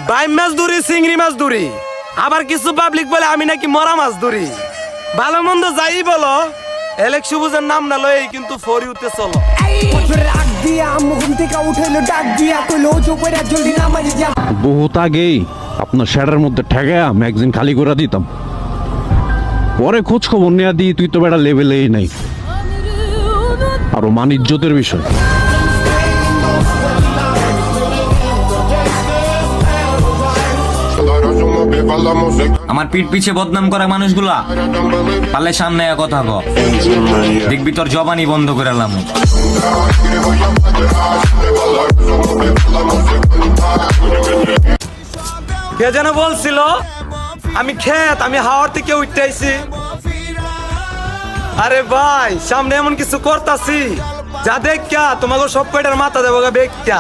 বাইম মাছ ধরি, চিংড়ি মাছ ধরি, আবার কিছু পাবলিক বলে আমি নাকি মরা মাছ ধরি। ভালো মন্দ যাই বলো, এলেক সবুজের নাম না লই কিন্তু ফরি উঠতে চলো। বহুত আগেই আপনার শ্যাডের মধ্যে ঠেকায়া ম্যাগজিন খালি করে দিতাম। পরে খোঁজ খবর নেয়া দিই, তুই তো বেটা লেভেলেই নাই। আরো মান ইজ্জতের বিষয়। আমার পিঠ পিছে বদনাম করা মানুষগুলা পারলে সামনে কথা ক, দেখবি তোর জবানি বন্ধ করে এলাম। কে যেন বলছিল আমি ক্ষেত, আমি হাওয়ার থেকে উঠতেছি। আরে ভাই সামনে এমন কিছু করতাছি যা দেখা তোমাকে সব কয়টার মাথা দেবো বেগটা।